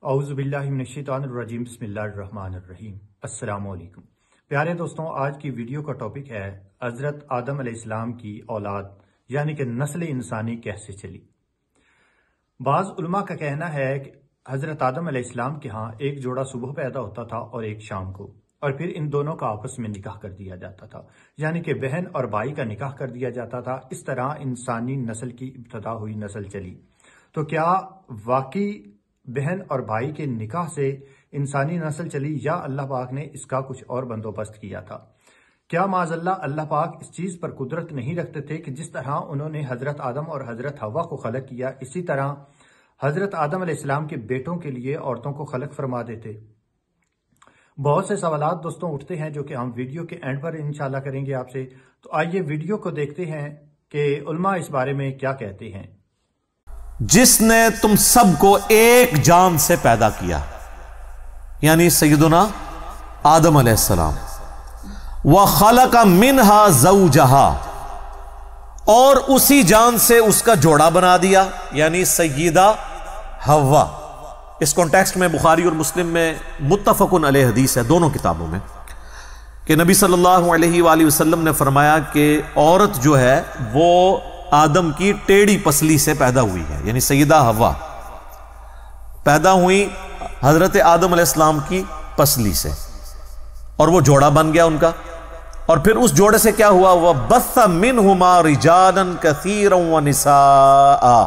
औज़ु बिल्लाहि मिनश्शैतानिर्रजीम बिस्मिल्लाहिर्रहमानिर्रहीम। अस्सलामु अलैकुम। प्यारे दोस्तों, आज की वीडियो का टॉपिक है हज़रत आदम अलैहिस्सलाम की औलाद यानी कि नस्ल इंसानी कैसे चली। बाज़ उलमा का कहना है कि हज़रत आदम अलैहिस्सलाम के यहाँ एक जोड़ा सुबह पैदा होता था और एक शाम को, और फिर इन दोनों का आपस में निकाह कर दिया जाता था, यानी कि बहन और भाई का निकाह कर दिया जाता था। इस तरह इंसानी नस्ल की इब्तदा हुई, नस्ल चली। तो क्या वाकई बहन और भाई के निकाह से इंसानी नस्ल चली या अल्लाह पाक ने इसका कुछ और बंदोबस्त किया था? क्या माज़अल्लाह अल्लाह पाक इस चीज़ पर कुदरत नहीं रखते थे कि जिस तरह उन्होंने हज़रत आदम और हज़रत हवा को खलक किया, इसी तरह हज़रत आदम अलैहिस्सलाम के बेटों के लिए औरतों को खलक फरमा देते? बहुत से सवालात दोस्तों उठते हैं जो कि हम वीडियो के एंड पर इंशाल्लाह करेंगे आपसे। तो आइए वीडियो को देखते हैं कि उलमा इस बारे में क्या कहते हैं। जिसने तुम सबको एक जान से पैदा किया, यानी सैयदुना आदम अलैहिस्सलाम, व खलका मिनहा ज़ौजहा, और उसी जान से उसका जोड़ा बना दिया, यानी सय्यदा हव्वा। इस कॉन्टेक्स्ट में बुखारी और मुस्लिम में मुत्तफ़क़ुन अलैह हदीस है, दोनों किताबों में, कि नबी सल्लल्लाहु अलैहि वसल्लम ने फरमाया कि औरत जो है वो आदम की टेढ़ी पसली से पैदा हुई है, यानी सैयदा हव्वा पैदा हुई हजरत आदम अलैहिस्सलाम की पसली से, और वो जोड़ा बन गया उनका। और फिर उस जोड़े से क्या हुआ? वह बस्स मिनहुमा रिजालन कसीरन व निसाआ,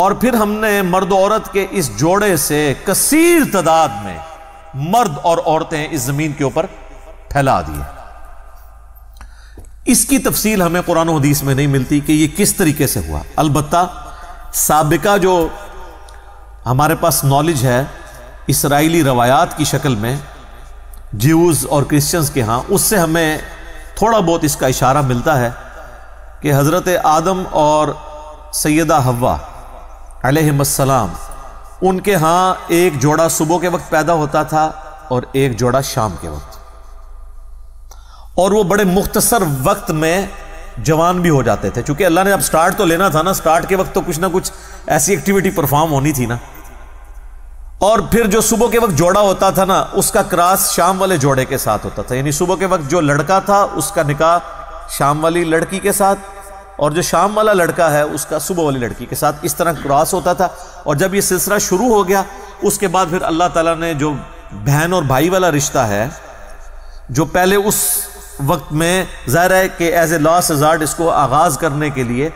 और फिर हमने मर्द औरत के इस जोड़े से कसीर तादाद में मर्द और औरतें इस जमीन के ऊपर फैला दिए। इसकी तफसील हमें कुरान और हदीस में नहीं मिलती कि ये किस तरीके से हुआ। अलबत्ता साबिका जो हमारे पास नॉलेज है इसराइली रवायात की शक्ल में ज्यूज और क्रिश्चियंस के यहाँ, उससे हमें थोड़ा बहुत इसका इशारा मिलता है कि हज़रत आदम और सैयदा हव्वा अलैहिमुस्सलाम, उनके यहाँ एक जोड़ा सुबह के वक्त पैदा होता था और एक जोड़ा शाम के वक्त, और वो बड़े मुख्तसर वक्त में जवान भी हो जाते थे। चूंकि अल्लाह ने अब स्टार्ट तो लेना था ना, स्टार्ट के वक्त तो कुछ ना कुछ ऐसी एक्टिविटी परफॉर्म होनी थी ना। और फिर जो सुबह के वक्त जोड़ा होता था ना, उसका क्रॉस शाम वाले जोड़े के साथ होता था, यानी सुबह के वक्त जो लड़का था उसका निकाह शाम वाली लड़की के साथ, और जो शाम वाला लड़का है उसका सुबह वाली लड़की के साथ, इस तरह क्रॉस होता था। और जब ये सिलसिला शुरू हो गया, उसके बाद फिर अल्लाह ताला ने जो बहन और भाई वाला रिश्ता है, जो पहले उस वक्त में ज़ाहिर है कि एज ए लॉस्ट रिजॉर्ट इसको आगाज़ करने के लिए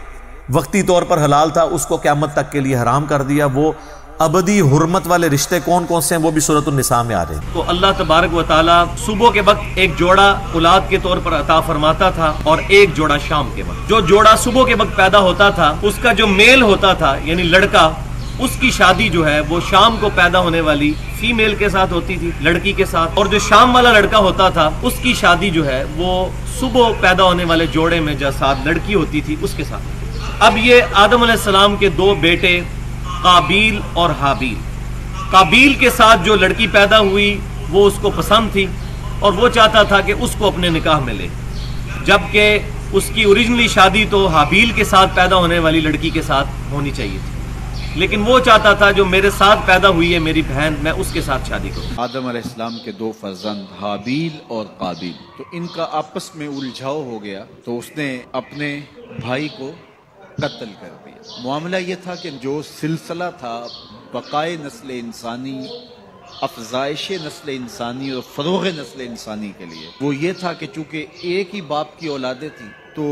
वक्ती तौर पर हलाल था, उसको क़यामत तक के लिए हराम कर दिया। वो अबदी हुर्मत वाले रिश्ते कौन कौन से हैं वो भी सूरत उन-निसा में आ रहे हैं। तो अल्लाह तबारक व तआला सुबह के वक्त एक जोड़ा औलाद के तौर पर अता फरमाता था और एक जोड़ा शाम के वक्त। जो जोड़ा सुबह के वक्त पैदा होता था उसका जो मेल होता था यानी लड़का, उसकी शादी जो है वो शाम को पैदा होने वाली फीमेल के साथ होती थी, लड़की के साथ, और जो शाम वाला लड़का होता था उसकी शादी जो है वो सुबह पैदा होने वाले जोड़े में जो साथ लड़की होती थी उसके साथ। अब ये आदम अलैहिस्सलाम के दो बेटे काबील और हाबील, काबील के साथ जो लड़की पैदा हुई वो उसको पसंद थी और वो चाहता था कि उसको अपने निकाह में ले, जबकि उसकी ओरिजिनली शादी तो हाबील के साथ पैदा होने वाली लड़की के साथ होनी चाहिए थी, लेकिन वो चाहता था जो मेरे साथ पैदा हुई है मेरी बहन, मैं उसके साथ शादी करूं। आदम अलैहिस्सलाम के दो फर्जंद हाबील और काबील, तो इनका आपस में उलझाव हो गया, तो उसने अपने भाई को कत्ल कर दिया। मामला ये था कि जो सिलसिला था बकाए नस्ल इंसानी, अफजाइश नस्ल इंसानी और फरोग नस्ल इंसानी के लिए, वो ये था कि चूंकि एक ही बाप की औलादें थी, तो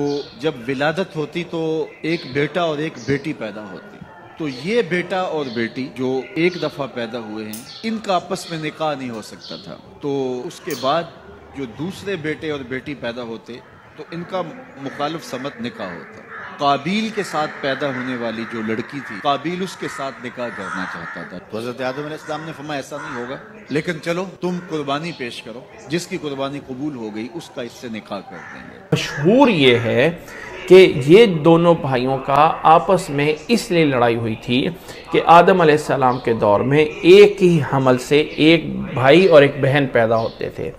जब विलादत होती तो एक बेटा और एक बेटी पैदा होती, तो ये बेटा और बेटी जो एक दफा पैदा हुए हैं इनका आपस में निकाह नहीं हो सकता था। तो उसके बाद जो दूसरे बेटे और बेटी पैदा होते तो इनका मुखालिफ समत निकाह होता। काबील के साथ पैदा होने वाली जो लड़की थी, काबील उसके साथ निकाह करना चाहता था, तो हज़रत आदम अलैहिस्सलाम ने फरमाया ऐसा नहीं होगा, लेकिन चलो तुम कुर्बानी पेश करो, जिसकी कुर्बानी कबूल हो गई उसका इससे निकाह कर देंगे। मशहूर ये है कि ये दोनों भाइयों का आपस में इसलिए लड़ाई हुई थी कि आदम अलैहिस्सलाम के दौर में एक ही हमल से एक भाई और एक बहन पैदा होते थे,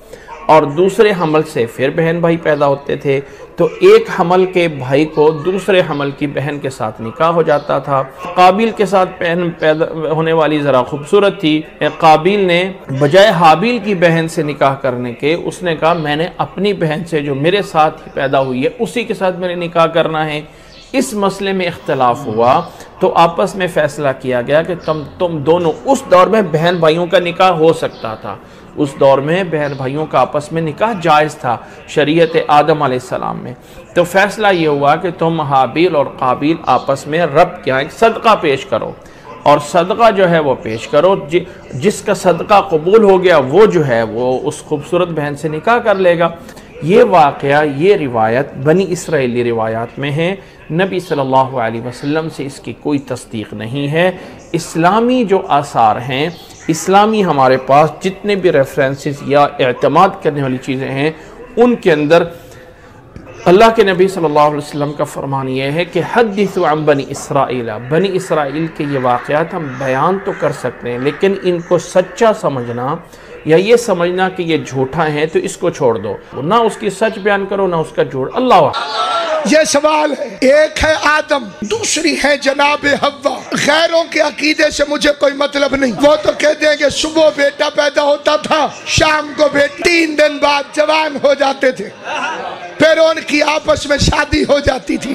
और दूसरे हमल से फिर बहन भाई पैदा होते थे। تو ایک حمل کے بھائی کو دوسرے حمل کی بہن کے ساتھ نکاح ہو جاتا تھا۔ قابیل کے ساتھ بہن پیدا ہونے والی ذرا خوبصورت تھی، قابیل نے بجائے حابیل کی بہن سے نکاح کرنے کے اس نے کہا میں نے اپنی بہن سے جو میرے ساتھ ہی پیدا ہوئی ہے اسی کے ساتھ میں نے نکاح کرنا ہے۔ اس مسئلے میں اختلاف ہوا تو آپس میں فیصلہ کیا گیا کہ تم دونوں، اس دور میں بہن بھائیوں کا نکاح ہو سکتا تھا، اس دور میں بہن بھائیوں کا آپس میں نکاح جائز تھا شریعت آدم علیہ السلام میں۔ تو فیصلہ یہ ہوا کہ تم حابیل اور قابیل آپس میں رب کیا ایک صدقہ پیش کرو، اور صدقہ جو ہے وہ پیش کرو، جس کا صدقہ قبول ہو گیا وہ جو ہے وہ اس خوبصورت بہن سے نکاح کر لے گا۔ یہ واقعہ، یہ روایت بنی اسرائیلی روایات میں ہے، نبی صلی اللہ علیہ وسلم سے اس کی کوئی تصدیق نہیں ہے۔ اسلامی جو آثار ہیں، اسلامی ہمارے پاس جتنے بھی ریفرنسز یا اعتماد کرنے والی چیزیں ہیں، ان کے اندر اللہ کے نبی صلی اللہ علیہ وسلم کا فرمان یہ ہے کہ حدثوا عن بنی اسرائیل، بنی اسرائیل کے یہ واقعات ہم بیان تو کر سکتے ہیں لیکن ان کو سچا سمجھنا یا یہ سمجھنا کہ یہ جھوٹا ہے تو اس کو چھوڑ دو، نہ اس کی سچ بیان کرو نہ اس کا جھوٹ۔ اللہ یہ سوال ہے، ایک ہے آدم، دوسری ہے جناب حوا۔ غیروں کے عقیدے سے مجھے کوئی مطلب نہیں، وہ تو کہتے ہیں کہ صبح بیٹا پیدا ہوتا تھا، شام کو بیٹا، 3 دن بعد جوان ہو جاتے تھے، پھر ان کی آپس میں شادی ہو جاتی تھی۔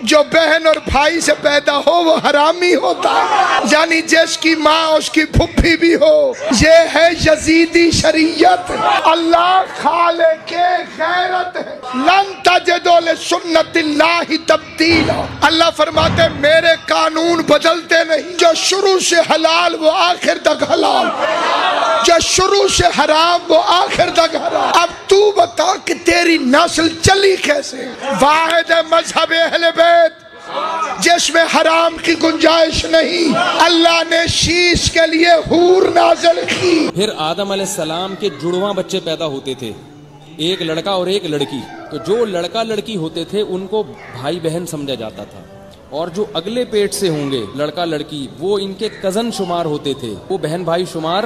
جو بہن اور بھائی سے پیدا ہو وہ حرامی ہوتا ہے، یعنی جس کی ماں اس کی پھپھی بھی ہو۔ یہ ہے یزیدی شریعت۔ اللہ خالق غیرت ہے، لن تجدوا لسنت اللہ تبدیلا۔ اللہ فرماتے ہیں میرے قانون بدلتے نہیں، جو شروع سے حلال وہ آخر تک حلال، جو شروع سے حرام وہ آخر تک حرام۔ اب تو بتا کہ تیری نسل چلی کیسے؟ واحد ہے مذہب اہل بیت جس میں حرام کی گنجائش نہیں۔ اللہ نے شیش کے لیے حور نازل کی۔ پھر آدم علیہ السلام کے جڑواں بچے پیدا ہوتے تھے، ایک لڑکا اور ایک لڑکی۔ تو جو لڑکا لڑکی ہوتے تھے ان کو بھائی بہن سمجھا جاتا تھا، اور جو اگلے پیٹ سے ہوں گے لڑکا لڑکی وہ ان کے کزن شمار ہوتے تھے، وہ بہن بھائی شمار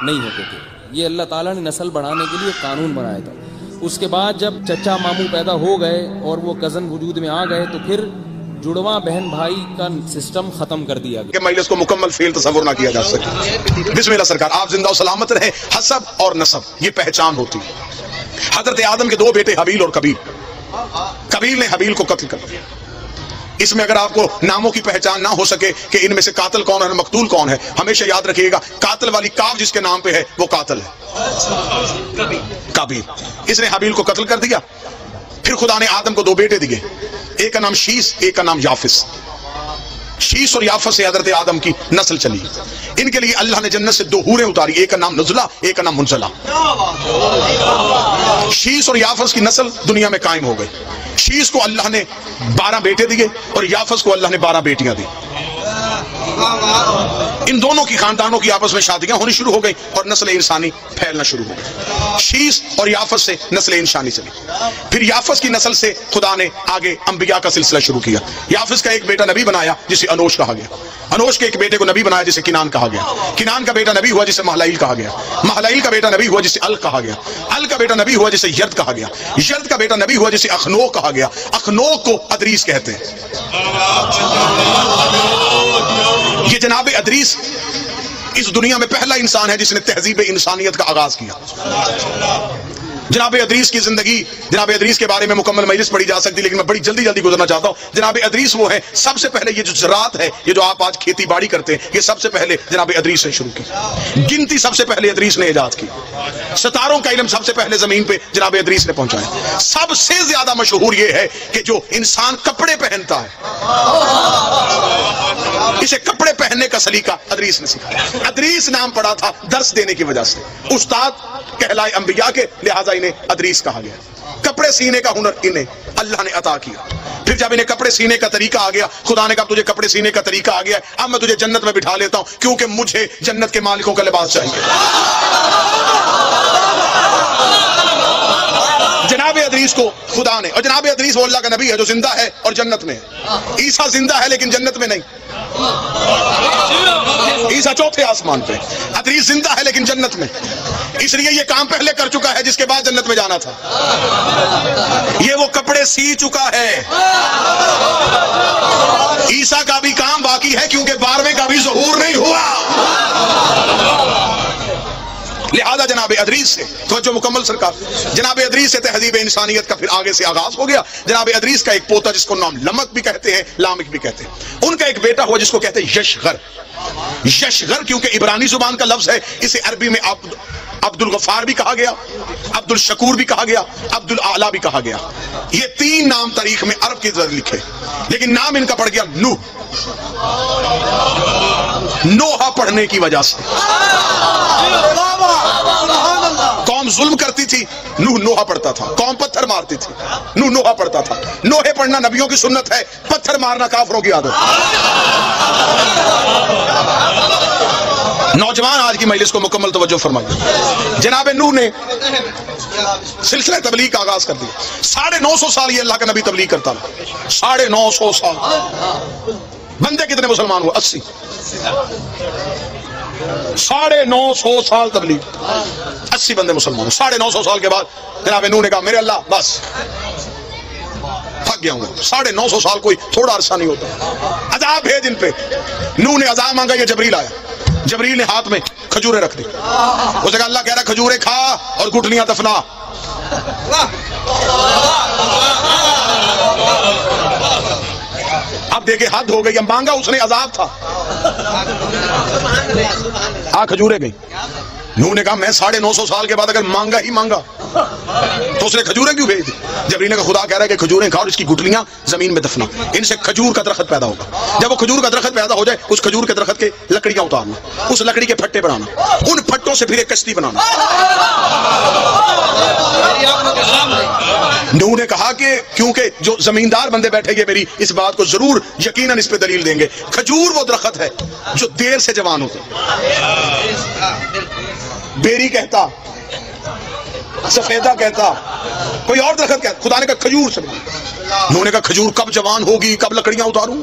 نہیں ہوتے تھے۔ یہ اللہ تعالیٰ نے نسل بڑھانے کے لیے قانون بنایا تھا۔ اس کے بعد جب چچا ماموں پیدا ہو گئے اور وہ کزن وجود میں آ گئے تو پھر جڑواں بہن بھائی کا سسٹم ختم کر دیا گیا۔ مجلس کو مکمل فیل تصور نہ کیا جا سکے۔ بسم اللہ سرکار، آپ زندہ و سلامت رہے۔ حسب اور نسب یہ پہچان ہوتی ہے۔ حضرت آدم کے 2 بیٹے حابیل اور قابیل، قابیل نے حابیل کو قتل کر دیا۔ اس میں اگر آپ کو ناموں کی پہچان نہ ہو سکے کہ ان میں سے قاتل کون ہے اور مقتول کون ہے، ہمیشہ یاد رکھیے گا قاتل والی کاف جس کے نام پہ ہے وہ قاتل ہے، قابیل۔ اس نے حابیل کو قتل کر دیا۔ پھر خدا نے آدم کو 2 بیٹے دیے، ایک کا نام شیس، ایک کا نام یافس۔ شیس اور یافس سے حضرت آدم کی نسل چلی۔ ان کے لیے اللہ نے جنت سے 2 حوریں اتاری، ایک کا نام نزلہ، ایک کا نام منزلہ۔ شیس اور یافس کی نسل دنیا میں قائم ہو گئی۔ شیس کو اللہ نے 12 بیٹے دیے اور یافس کو اللہ نے 12 بیٹیاں دی۔ ان دونوں کی خاندانوں کی آپس میں شادیاں ہونی شروع ہو گئی اور نسل انسانی پھیلنا شروع ہو گئی۔ شیس اور یافس سے نسل انسانی چلی۔ پھر یافس کی نسل سے خدا نے آگے انبیاء کا سلسلہ شروع کیا۔ یافس کا ایک بیٹا نبی بنایا جسے انوش کہا گیا، انوش کے ایک بیٹے کو نبی بنایا جسے کنان کہا گیا، کنان کا بیٹا نبی ہوا جسے مہلائیل کہا گیا، مہلائیل کا بیٹا نبی ہوا جسے ال کہا گیا، ال کا بیٹا نبی ہوا جسے یرد کہا گیا، یرد کا بیٹا نبی ہوا جسے اخنوک کہا گیا، اخنوک کو ادریس کہتے ہیں۔ یہ جناب ادریس اس دنیا میں پہلا انسان ہے جس نے تہذیب انسانیت کا آغاز کیا۔ جناب ادریس کی زندگی، جناب ادریس کے بارے میں مکمل مجلس پڑھی جا سکتی، لیکن میں بڑی جلدی گزرنا چاہتا ہوں۔ جناب ادریس وہ ہے، سب سے پہلے یہ جو زراعت ہے، یہ جو آپ آج کھیتی باڑی کرتے ہیں، یہ سب سے پہلے جناب ادریس نے شروع کی۔ گنتی سب سے پہلے ادریس نے ایجاد کی۔ ستاروں کا علم سب سے پہلے زمین پہ جناب ادریس نے پہنچایا۔ سب سے زیادہ مشہور یہ ہے کہ جو انسان کپڑے پہنتا ہے، اسے کپڑے پہننے کا سلیقہ ادریس نے سکھایا۔ ادریس نام پڑا تھا درس دینے کی وجہ سے، استاد کہلائے انبیاء کے، لہذا انہیں ادریس کہا گیا۔ کپڑے سینے کا ہنر انہیں اللہ نے عطا کیا۔ پھر جب انہیں کپڑے سینے کا طریقہ آ گیا، خدا نے کہا تجھے کپڑے سینے کا طریقہ آ گیا ہے، اب میں تجھے جنت میں بٹھا لیتا ہوں، کیونکہ مجھے جنت کے مالکوں کا لباس چاہیے۔ جناب ادریس ادریس کو خدا نے, اور جناب ادریس وہ اللہ کا نبی ہے جو زندہ ہے اور جنت میں ہے. عیسیٰ زندہ ہے لیکن جنت میں نہیں, عیسیٰ چوتھے آسمان پہ, ادریس زندہ ہے لیکن جنت میں, اس لیے یہ کام پہلے کر چکا ہے جس کے بعد جنت میں جانا تھا. یہ وہ کپڑے سی چکا ہے. عیسیٰ کا بھی کام باقی ہے کیونکہ 12ویں کا بھی ظہور نہیں ہوا. لہذا جناب ادریس سے توجہ مکمل سرکار, جناب ادریس سے تہذیب انسانیت کا پھر آگے سے آغاز ہو گیا. جناب ادریس کا ایک پوتا جس کو نام لمک بھی کہتے ہیں, لامک بھی کہتے ہیں, ان کا ایک بیٹا ہوا جس کو کہتے ہیں یشغر. یشغر کیونکہ عبرانی زبان کا لفظ ہے, اسے عربی میں عبد الغفار بھی کہا گیا, عبد الشکور بھی کہا گیا, عبد الاعلی بھی کہا گیا. یہ 3 نام تاریخ میں عرب کی طرح لکھے, لیکن نام ان کا پڑ گیا نوح, نوحہ پڑھنے کی وجہ سے. قوم ظلم کرتی تھی, نوح نوحہ پڑھتا تھا. قوم پتھر مارتی تھی, نوح نوحہ پڑھتا تھا. نوحے پڑھنا نبیوں کی سنت ہے, پتھر مارنا کافروں کی عادت. نوجوان آج کی مجلس کو مکمل توجہ فرمائیے. جناب نوح نے سلسلہ تبلیغ کا آغاز کر دیا. 950 سال یہ اللہ کا نبی تبلیغ کرتا رہا. 950 سال. بندے کتنے مسلمان ہوئے؟ 80. 950 سال تبلیغ, 80 بندے مسلمان. 950 سال کے بعد جناب نوح نے کہا میرے اللہ بس تھک گیا ہوں. 950 سال کوئی تھوڑا عرصہ نہیں ہوتا. عذاب بھیج ان پہ. نوح نے عذاب مانگا, یہ جبریل آیا. جبریل نے ہاتھ میں کھجوریں رکھ دی. اس نے کہا اللہ کہہ رہا کھجوریں کھا اور گٹھلیاں دفنا. اب دیکھیں حد ہو گئی. اب مانگا اس نے, عذاب تھا. کھجوریں گئی. نوح نے کہا میں 950 سال کے بعد اگر مانگا ہی مانگا تو اس نے کھجوریں کیوں بھیج دی؟ جبریل نے کہا خدا کہہ رہا ہے کہ کھجوریں کھا اور اس کی گٹھلیاں زمین میں دفنا. ان سے کھجور کا درخت پیدا ہوگا. جب وہ کھجور کا درخت پیدا ہو جائے, اس کھجور کے درخت کے لکڑیاں اتارنا, اس لکڑی کے پھٹے بنانا, ان پھٹوں سے پھر ایک کشتی بنانا. نوح نے کہا کہ کیونکہ جو زمیندار بندے بیٹھے گے میری اس بات کو ضرور یقیناً اس پہ دلیل دیں گے. کھجور وہ درخت ہے جو دیر سے جوان ہوتا, بیری کہتا, سفیدہ کہتا, کوئی اور درخت کہتا. خدا نے کہا کھجور سے. انہوں نے کہا کھجور کب جوان ہوگی, کب لکڑیاں اتاروں؟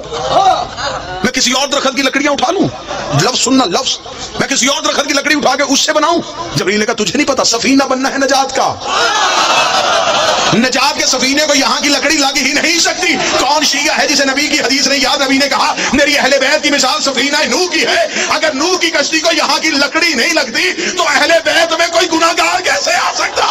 میں کسی اور درخت کی لکڑیاں اٹھا لوں؟ لفظ سننا, لفظ. میں کسی اور درخت کی لکڑی اٹھا کے اس سے بناؤں؟ جبریل نے کہا تجھے نہیں پتا سفینہ بننا ہے نجات کا. نجات کے سفینے کو یہاں کی لکڑی لگ ہی نہیں سکتی. کون شیعہ ہے جسے نبی کی حدیث نے یاد؟ نبی نے کہا میری اہل بیت کی مثال سفینہ نوح کی ہے. اگر نوح کی کشتی کو یہاں کی لکڑی نہیں لگتی تو اہل بیت میں کوئی گناہگار کیسے آ سکتا؟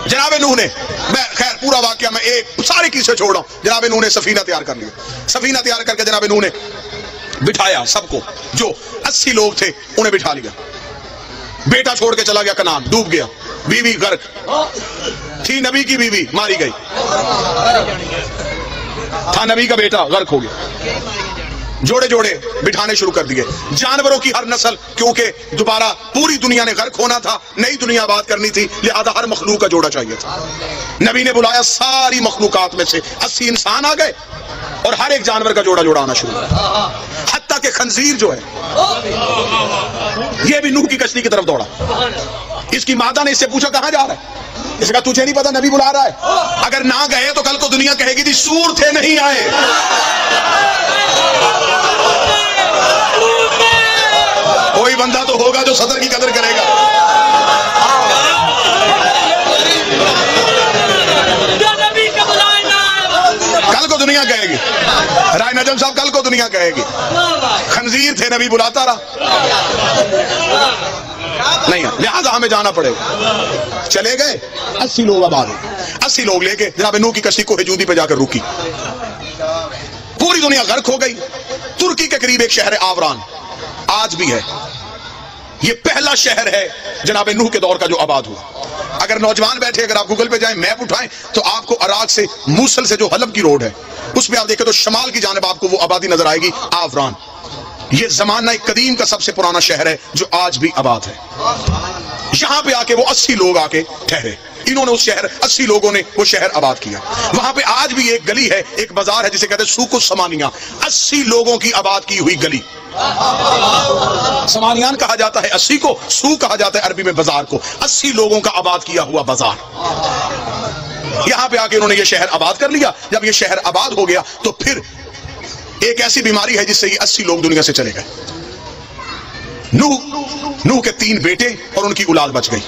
جناب نوح نے, میں خیر پورا واقعہ میں ایک سارے قصے چھوڑ رہا ہوں. جناب نوح نے سفینہ تیار کر لیا. سفینہ تیار کر کے جناب نوح نے بٹھایا سب کو, جو 80 لوگ تھے انہیں بٹھا لیا. بیٹا چھوڑ کے چلا گیا کنعان, ڈوب گیا. بیوی غرق تھی, نبی کی بیوی ماری گئی. تھا نبی کا بیٹا غرق ہو گیا. جوڑے جوڑے بٹھانے شروع کر دیے. جانوروں کی ہر نسل, کیونکہ دوبارہ پوری دنیا نے غرق ہونا تھا, نئی دنیا آباد کرنی تھی, لہذا ہر مخلوق کا جوڑا چاہیے تھا. نبی نے بلایا ساری مخلوقات میں سے 80 انسان آ گئے اور ہر ایک جانور کا جوڑا جوڑا آنا شروع ہوا. حتیٰ کہ خنزیر جو ہے یہ بھی نوح کی کشتی کی طرف دوڑا. اس کی مادہ نے اس سے پوچھا کہاں جا رہا ہے؟ اس کا تجھے نہیں پتا نبی بلا رہا ہے. اگر نہ گئے تو کل کو دنیا کہے گی تھی سور تھے نہیں آئے. کوئی بندہ تو ہوگا جو صدر کی قدر کرے گا. کل کو دنیا کہے گی, رائے نجم صاحب کل کو دنیا کہے گی خنزیر تھے نبی بلاتا رہا نہیں, لہذا ہمیں جانا پڑے گا. چلے گئے 80 لوگ آباد ہو. 80 لوگ لے کے جناب نوح کی کشتی کو ہجودی پہ جا کر روکی. پوری دنیا غرق ہو گئی. ترکی کے قریب ایک شہر آوران آج بھی ہے. یہ پہلا شہر ہے جناب نوح کے دور کا جو آباد ہوا. اگر نوجوان بیٹھے, اگر آپ گوگل پہ جائیں, میپ اٹھائیں, تو آپ کو عراق سے موصل سے جو حلب کی روڈ ہے اس پہ آپ دیکھیں تو شمال کی جانب آپ کو وہ آبادی نظر آئے گی, آوران. یہ زمانہ قدیم کا سب سے پرانا شہر ہے جو آج بھی آباد ہے. یہاں پہ آ کے وہ 80 لوگ آ کے ٹھہرے. इन्होंने उस शहर 80 लोगों ने वो शहर आबाद किया। वहां पे आज भी एक गली है, एक बाजार है जिसे कहते हैं सूकुल समानिया, 80 लोगों की आबाद की हुई गली। समानियान कहा जाता है 80 को, सू कहा जाता है अरबी में बाजार को। 80 लोगों का आबाद किया हुआ बाजार, यहां पे आके उन्होंने ये शहर आबाद कर लिया। जब ये शहर आबाद हो गया तो फिर एक ऐसी बीमारी है जिससे ये 80 लोग दुनिया से चले गए। नूह के 3 बेटे और उनकी औलाद बच गई,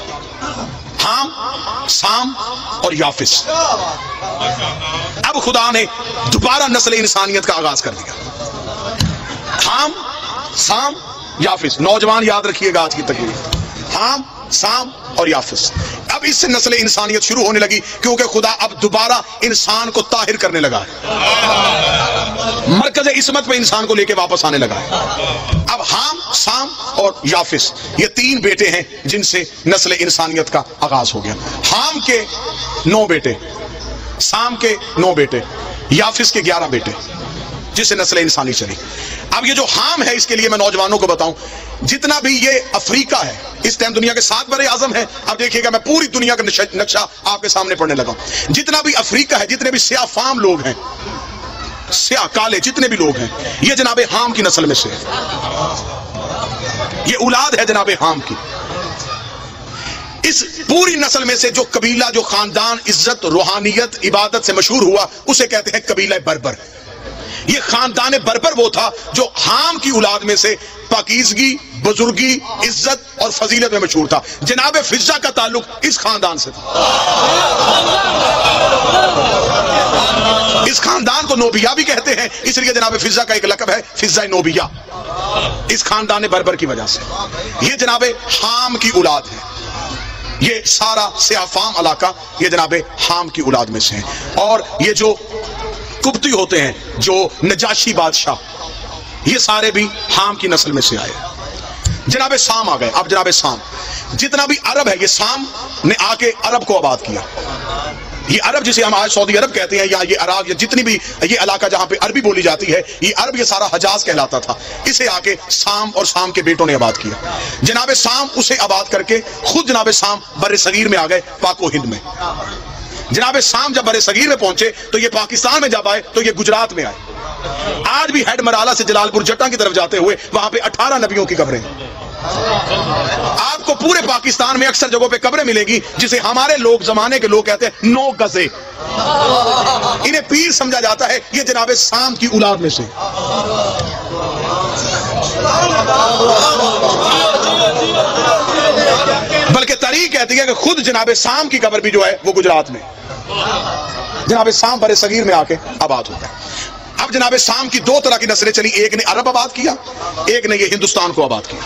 हाम, साम और याफिस। अब खुदा ने दोबारा नस्ल इंसानियत का आगाज कर दिया। हाम, साम, याफिस, नौजवान याद रखिएगा आज की तकरीर, हाम, साम और याफिस। अब इससे नस्ल इंसानियत शुरू होने लगी, क्योंकि खुदा अब दोबारा इंसान को ताहिर करने लगा है, मरकज इस्मत पे इंसान को लेके वापस आने लगा है। अब हाम, साम और याफिस ये 3 बेटे हैं जिनसे नस्ल इंसानियत का आगाज हो गया। हाम के 9 बेटे, साम के 9 बेटे, याफिस के 11 बेटे, जिससे नस्ल इंसानी चली। अब ये जो हाम है, इसके लिए मैं नौजवानों को बताऊं, जितना भी ये अफ्रीका है, इस टाइम दुनिया के 7 बड़े आजम है। अब देखिएगा, मैं पूरी दुनिया का नक्शा आपके सामने पढ़ने लगा। जितना भी अफ्रीका है, जितने भी स्याह फाम लोग हैं, स्याह काले जितने भी लोग हैं, ये जनाबे हाम की नस्ल में से है। ये औलाद है जनाबे हाम की। इस पूरी नस्ल में से जो कबीला, जो खानदान इज्जत, रूहानियत, इबादत से मशहूर हुआ, उसे कहते हैं कबीला बर्बर। ये खानदान बर्बर वो था जो हाम की औलाद में से पाकीज़गी, बुजुर्गी, इज्जत और फजीलत में मशहूर था। जनाब फिजा का ताल्लुक इस खानदान से था। इस खानदान को नोबिया भी कहते हैं, इसलिए जनाब फिजा का एक लकब है फिजा नोबिया, इस खानदान बर्बर की वजह से। ये जनाबे हाम की औलाद है। ये सारा सियाफाम इलाका ये जनाबे हाम की औलाद में से है। और ये जो कुब्ती होते हैं, जो नजाशी बादशाह, ये सारे भी हाम की नस्ल में से आए। जनाबे साम आ गए। अब जनाबे साम, जितना भी अरब है, ये साम ने आके अरब को आबाद किया। ये अरब जिसे हम आज सऊदी अरब कहते हैं, या ये अराब, या जितनी भी ये इलाका जहां पे अरबी बोली जाती है, ये अरब, ये सारा हजाज कहलाता था। इसे आके साम और साम के बेटों ने आबाद किया। जनाबे साम उसे आबाद करके खुद जनाबे साम बर्रे सगीर में आ गए, पाको हिंद में। जनाबे साम जब बड़े सगीर में पहुंचे तो ये पाकिस्तान में जब आए तो ये गुजरात में आए। आज भी हेड मराला से जलालपुर जट्टा की तरफ जाते हुए वहां पे 18 नबियों की कब्रें। आपको पूरे पाकिस्तान में अक्सर जगहों पे कब्रें मिलेगी जिसे हमारे लोग, जमाने के लोग कहते हैं 9 गजे। इन्हें पीर समझा जाता है। ये जनाबे साम की औलाद में से। बल्कि तारीख कहती है कि खुद जनाबे साम की कब्र भी जो है वो गुजरात में। जनाबे साम बड़े सगीर में आके आबाद हो गए। अब जनाबे साम की 2 तरह की नस्लें चली, एक ने अरब आबाद किया, एक ने ये हिंदुस्तान को आबाद किया।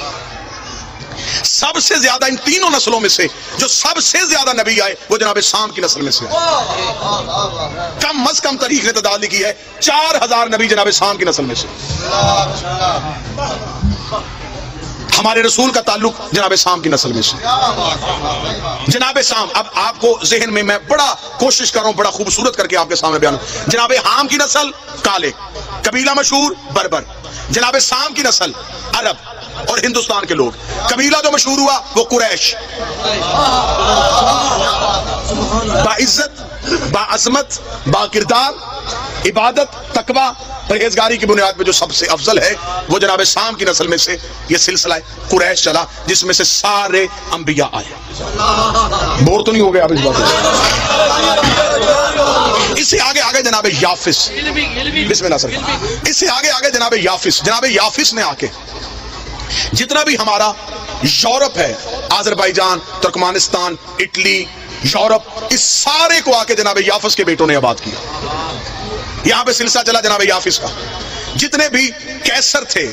सबसे ज्यादा इन तीनों नस्लों में से जो सबसे ज्यादा नबी आए वो जनाबे साम की नस्ल में से आए। कम अज कम तारीख ने तदाद लिखी है 4000 नबी जनाबे साम की नस्ल में से। हमारे रसूल का ताल्लुक जनाबे साम की नस्ल में से। जनाबे साम, अब आपको जहन में मैं बड़ा कोशिश कर रहा हूं, बड़ा खूबसूरत करके आपके सामने बयान। जनाबे हाम की नस्ल काले, कबीला मशहूर बर्बर। जनाबे साम की नस्ल अरब और हिंदुस्तान के लोग। कबीला जो मशहूर हुआ वो कुरैश, बाइज्जत, बाअज़मत, बाकिरदार, इबादत, तकवा, परहेजगारी की बुनियाद पे जो सबसे अफजल है वो जनाबे साम की नस्ल में से ये सिलसिला कुरैश चला, जिसमें से सारे अंबिया आए। बोर तो नहीं हो गया आप इस बात में? इससे आगे आगे जनाबे याफिस, बिस्मिल्लाह सर, इससे आगे आगे जनाबे याफिस। जनाबे याफिस ने आके जितना भी हमारा यूरोप है, आज़रबाईजान, तुर्कमानिस्तान, इटली, यूरोप, इस सारे को आके जनाबे याफिस के बेटों ने आबाद किया। यहां पे सिलसिला चला जनाबे याफिस का। जितने भी कैसर थे,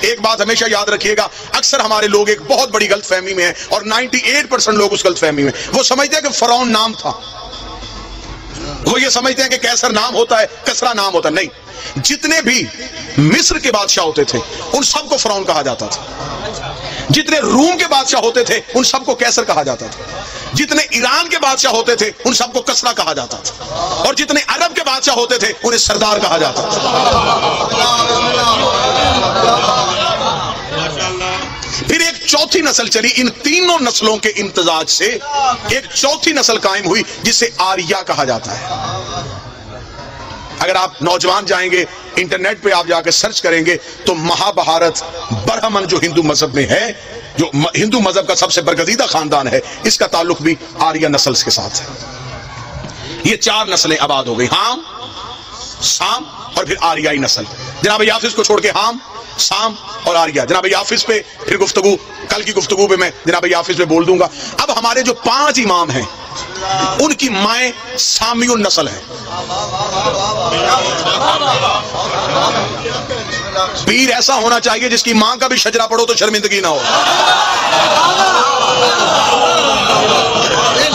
एक बात हमेशा याद रखिएगा, अक्सर हमारे लोग एक बहुत बड़ी गलतफहमी में है और 98% लोग उस गलतफहमी में, वो समझते हैं कि फरौन नाम था। वो ये समझते हैं कि कैसर नाम होता है, कसरा नाम होता है। नहीं, जितने भी मिस्र के बादशाह होते थे उन सबको फरौन कहा जाता था। जितने रूम के बादशाह होते थे उन सबको कैसर कहा जाता था। जितने ईरान के बादशाह होते थे उन सबको कसरा कहा जाता था। और जितने अरब के बादशाह होते थे उन्हें सरदार कहा जाता था। फिर एक चौथी नस्ल चली। इन तीनों नस्लों के इम्तजाज से एक चौथी नस्ल कायम हुई जिसे आर्या कहा जाता है। अगर आप नौजवान जाएंगे इंटरनेट पे, आप जाकर सर्च करेंगे तो महाभारत बरहमन जो हिंदू मजहब में है, जो हिंदू मजहब का सबसे बरगजीदा खानदान है, इसका ताल्लुक भी आर्या नस्ल के साथ है। ये चार नस्लें आबाद हो गई, हाम, साम और फिर आर्याई नस्ल। जनाब याफिस को छोड़ के हाम, साम और आर्या। जनाब याफिस पे फिर गुफ्तगू, कल की गुफ्तगू पे मैं जनाब याफिस पे बोल दूंगा। अब हमारे जो 5 इमाम हैं उनकी माएँ सामियुन नस्ल है। पीर ऐसा होना चाहिए जिसकी मां का भी शजरा पढ़ो तो शर्मिंदगी ना हो।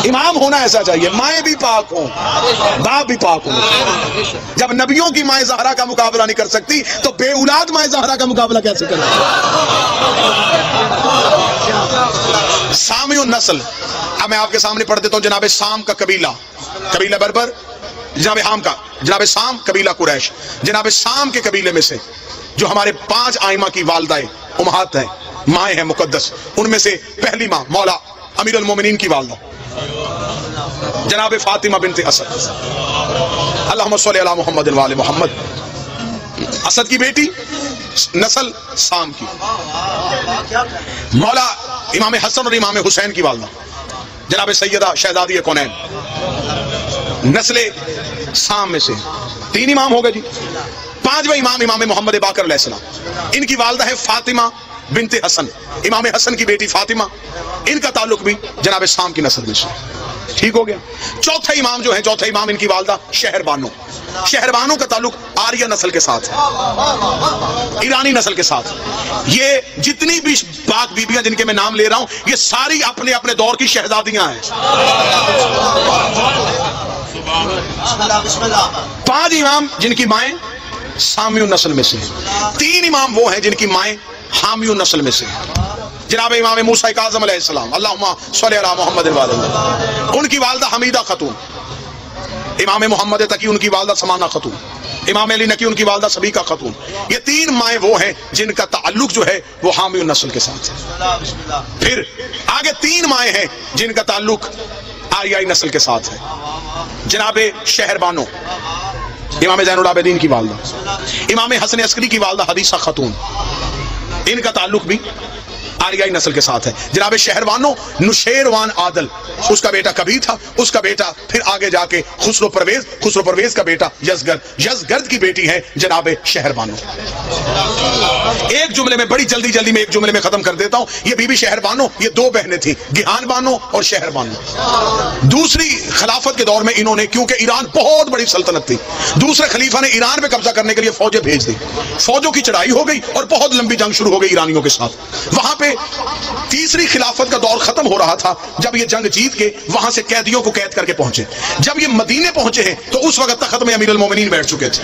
इमाम होना ऐसा चाहिए, माएँ भी पाक हों, बाप भी पाक हों। जब नबियों की माएँ ज़हरा का मुकाबला नहीं कर सकती तो बेउलाद माएँ ज़हरा का मुकाबला कैसे करें? सामियुन नस्ल। अब मैं आपके सामने पढ़ देता हूं। जनाब साम का कबीला, कबीला बर्बर। जनाब हाम का, जनाब साम कबीला कुरैश। जनाब साम के कबीले में से जो हमारे 5 आइमा की वालदाएं उम्महात हैं, माएँ हैं मुकद्दस, उनमें से पहली माँ मौला अमीरुल मोमिनीन की वालदा जनाब फातिमा बिनते असद, अल्लाहुम्मा सल्ली अला मुहम्मद व आले मुहम्मद। असद की बेटी, नस्ल साम की। मौला इमाम हसन और इमाम हुसैन की वालदा जनाब सैयदा शहजादी कौनैन, नस्ले साम में से 3 इमाम हो गए जी। 5वां इमाम इमाम मोहम्मद बाकर अलैहिस्सलाम, इनकी वालदा है फातिमा बिनते हसन, इमाम हसन की बेटी फातिमा। इनका ताल्लुक भी जनाब साम की नस्ल में से। ठीक हो गया। चौथा इमाम जो है, चौथा इमाम इनकी वालदा शहरबानो, शहरबानो का ताल्लुक आर्या नस्ल के साथ है, ईरानी नस्ल के साथ। ये जितनी भी पाक बीबियां जिनके मैं नाम ले रहा हूं, ये सारी अपने अपने दौर की शहजादियां हैं। 5 इमाम जिनकी माएँ सामियुन नस्ल में से, 3 इमाम वो हैं जिनकी माएँ हामियुन नस्ल में से। जनाब इमाम मूसा काज़िम अलैहिस्सलाम, अल्लाहुम्मा सल्ली अला मुहम्मद व आले, उनकी वालदा हमीदा खतून। इमाम मोहम्मद तकी उनकी वालदा समाना खतून। इमाम अली नकी उनकी वालदा सबीका खतून। ये 3 माएँ वो हैं जिनका ताल्लुक जो है वो हामियुन नस्ल के साथ है। फिर आगे 3 माएँ हैं जिनका ताल्लुक आर्याई नस्ल के साथ है। जनाब शहरबानो, इमाम ज़ैनुल आबिदीन की वालदा, इमाम हसन अस्करी की वालदा हदीसा खतून, इनका ताल्लुक भी आर्याई नस्ल के साथ है। जनाब शहरवानो नुशेरवान आदल, उसका बेटा कबीर था, उसका बेटा फिर आगे जाके खुसरो परवेज का बेटा यज़गर्द की बेटी है जनाब शहरवानो। एक जुमले में, बड़ी जल्दी में एक जुमले में खत्म कर देता हूं। ये बीबी शहरवानो, ये 2 बहनें थी, गिहान बानो और शहर बानो। दूसरी खिलाफत के दौर में इन्होंने, क्योंकि ईरान बहुत बड़ी सल्तनत थी, दूसरे खलीफा ने ईरान पे कब्जा करने के लिए फौजें भेज दी। फौजों की चढ़ाई हो गई और बहुत लंबी जंग शुरू हो गई ईरानियों के साथ। वहां पे तीसरी खिलाफत का दौर खत्म हो रहा था जब ये जंग जीत के वहां से कैदियों को कैद करके पहुंचे। जब ये मदीने पहुंचे हैं तो उस वक्त तख्त में अमीरुल मोमिनीन बैठ चुके थे।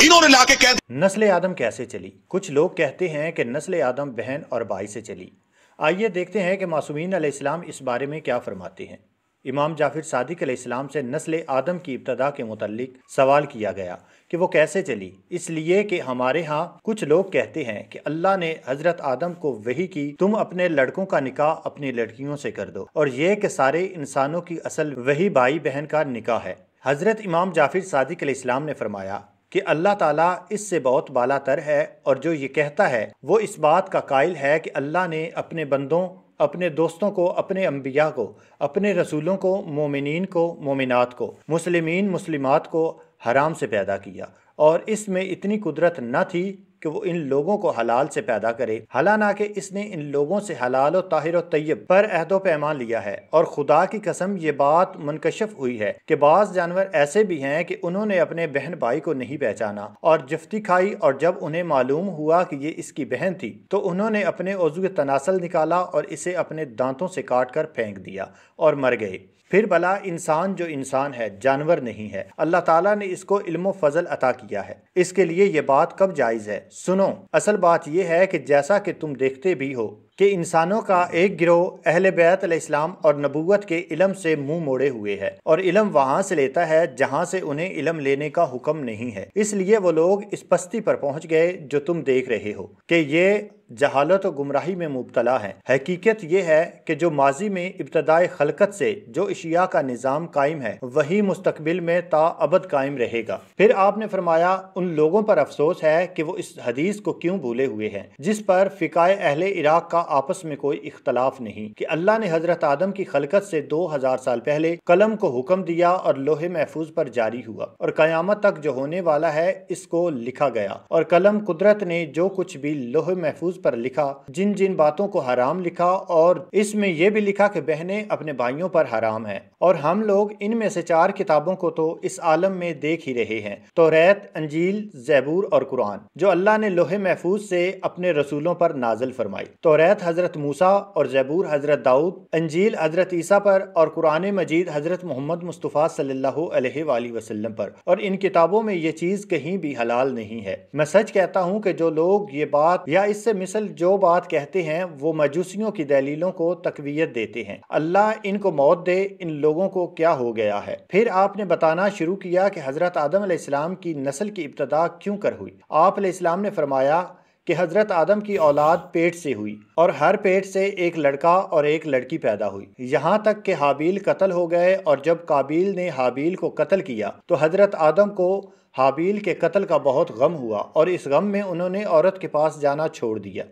इन्होंने लाके कैद। नस्ल आदम कैसे चली? कुछ लोग कहते हैं कि नस्ल आदम बहन और भाई से चली। आइए देखते हैं कि मासूमीन अलैहिस्सलाम इस बारे में क्या फरमाते हैं। इमाम जाफर सादिक अलैहिस्सलाम से नस्ल आदम की इब्तदा के मुतल्लिक सवाल किया गया कि वो कैसे चली। इसलिए कि हमारे यहाँ कुछ लोग कहते हैं कि अल्लाह ने हजरत आदम को वही की, तुम अपने लड़कों का निकाह अपनी लड़कियों से कर दो, और ये कि सारे इंसानों की असल वही भाई बहन का निकाह है। हजरत इमाम जाफर सादिक अलैहिस्सलाम ने फरमाया कि अल्लाह ताला इससे बहुत बालातर है, और जो ये कहता है वो इस बात का कायल है कि अल्लाह ने अपने बंदों, अपने दोस्तों को, अपने अंबिया को, अपने रसूलों को, मोमिनीन को, मोमिनात को, मुस्लिमीन मुस्लिमात को हराम से पैदा किया, और इसमें इतनी कुदरत न थी कि वो इन लोगों को हलाल से पैदा करे, हालांकि इसने इन लोगों से हलाल और ताहिर और तय्यब पर अहदो पैमान लिया है। और खुदा की कसम ये बात मुनकशफ हुई है कि बाज़ जानवर ऐसे भी हैं कि उन्होंने अपने बहन भाई को नहीं पहचाना और जिफ्ती खाई, और जब उन्हें मालूम हुआ कि ये इसकी बहन थी तो उन्होंने अपने उज़्व तनासल निकाला और इसे अपने दांतों से काट कर फेंक दिया और मर गए। फिर भला इंसान जो इंसान है, जानवर नहीं है। अल्लाह ताला ने इसको इल्म फजल अता किया है, इसके लिए ये बात कब जायज़ है? सुनो, असल बात यह है कि जैसा कि तुम देखते भी हो کہ انسانوں کا ایک گروہ اہل بیت علیہ السلام اور نبوت کے علم سے منہ موڑے ہوئے ہے اور علم وہاں سے لیتا ہے جہاں سے انہیں علم لینے کا حکم نہیں ہے، اس لیے وہ لوگ اس پستی پر پہنچ گئے جو تم دیکھ رہے ہو کہ یہ جہالت و گمراہی میں مبتلا ہے۔ حقیقت یہ ہے کہ جو ماضی میں ابتدائے خلقت سے جو اشیاء کا نظام قائم ہے وہی مستقبل میں تا ابد قائم رہے گا۔ پھر آپ نے فرمایا ان لوگوں پر افسوس ہے کہ وہ اس حدیث کو کیوں بھولے ہوئے ہیں جس پر فقہ اہل عراق کا آپس میں کوئی اختلاف نہیں کہ اللہ نے حضرت آدم کی خلقت سے 2000 سال پہلے قلم کو حکم دیا اور لوح محفوظ پر جاری ہوا اور قیامت تک جو ہونے والا ہے اس کو لکھا گیا، اور قلم قدرت نے جو کچھ بھی لوح محفوظ پر لکھا جن جن باتوں کو حرام لکھا، اور اس میں یہ بھی لکھا کہ بہنیں اپنے بھائیوں پر حرام ہیں، اور ہم لوگ ان میں سے 4 کتابوں کو تو اس عالم میں دیکھ ہی رہے ہیں، توریت، انجیل، زبور اور قرآن، جو اللہ نے لوح محفوظ سے اپنے رسولوں پر نازل فرمائی۔ توریت حضرت موسیٰ اور زبور حضرت داؤد، انجیل حضرت عیسیٰ پر، اور قرآن مجید حضرت محمد مصطفیٰ صلی اللہ علیہ وآلہ وسلم پر، اور ان کتابوں میں یہ چیز کہیں بھی حلال نہیں ہے۔ میں سچ کہتا ہوں کہ جو لوگ یہ بات یا اس سے مثل جو بات کہتے ہیں وہ مجوسیوں کی دلیلوں کو تقویت دیتے ہیں۔ اللہ ان کو موت دے، ان لوگوں کو کیا ہو گیا ہے۔ پھر آپ نے بتانا شروع کیا کہ حضرت آدم علیہ السلام کی نسل کی ابتدا کیوں کر ہوئی۔ آپ علیہ السلام نے فرمایا کہ حضرت آدم کی اولاد پیٹ سے ہوئی، اور ہر پیٹ سے ایک لڑکا اور ایک لڑکی پیدا ہوئی، یہاں تک کہ حابیل قتل ہو گئے، اور جب قابیل نے حابیل کو قتل کیا تو حضرت آدم کو حابیل کے قتل کا بہت غم ہوا، اور اس غم میں انہوں نے عورت کے پاس جانا چھوڑ دیا،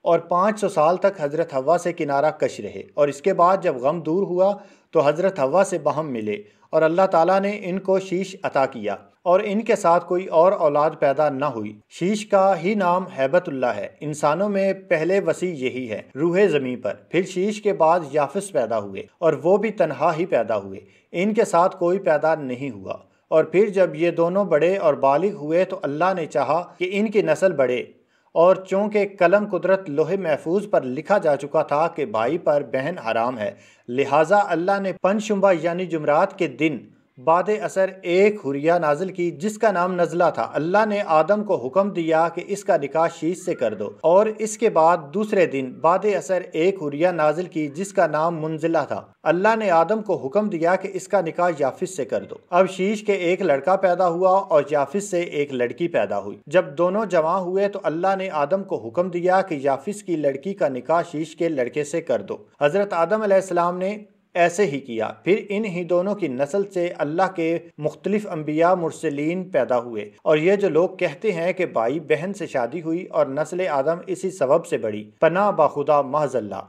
اور 500 سال تک حضرت حوا سے کنارہ کش رہے، اور اس کے بعد جب غم دور ہوا تو حضرت حوا سے باہم ملے، اور اللہ تعالیٰ نے ان کو شیش عطا کیا، اور ان کے ساتھ کوئی اور اولاد پیدا نہ ہوئی۔ شیش کا ہی نام ہیبت اللہ ہے۔ انسانوں میں پہلے وسیع یہی ہے، روح زمین پر۔ پھر شیش کے بعد یافس پیدا ہوئے، اور وہ بھی تنہا ہی پیدا ہوئے، ان کے ساتھ کوئی پیدا نہیں ہوا۔ اور پھر جب یہ دونوں بڑے اور بالغ ہوئے تو اللہ نے چاہا کہ ان کی نسل بڑھے، اور چونکہ قلم قدرت لوح محفوظ پر لکھا جا چکا تھا کہ بھائی پر بہن حرام ہے، لہٰذا اللہ نے پنجشنبہ یعنی جمعرات کے دن بعد اثر ایک حریہ نازل کی جس کا نام نزلہ تھا۔ اللہ نے آدم کو حکم دیا کہ اس کا نکاح شیش سے کر دو، اور اس کے بعد دوسرے دن بعد اثر ایک حریہ نازل کی جس کا نام منزلہ تھا۔ اللہ نے آدم کو حکم دیا کہ اس کا نکاح یافس سے کر دو۔ اب شیش کے ایک لڑکا پیدا ہوا اور یافس سے ایک لڑکی پیدا ہوئی۔ جب دونوں جمع ہوئے تو اللہ نے آدم کو حکم دیا کہ یافس کی لڑکی کا نکاح شیش کے لڑکے سے کر دو۔ حضرت آدم علیہ السلام نے ایسے ہی کیا۔ پھر ان ہی دونوں کی نسل سے اللہ کے مختلف انبیاء مرسلین پیدا ہوئے، اور یہ جو لوگ کہتے ہیں کہ بھائی بہن سے شادی ہوئی اور نسل آدم اسی سبب سے بڑھی، پناہ باخدا محض اللہ۔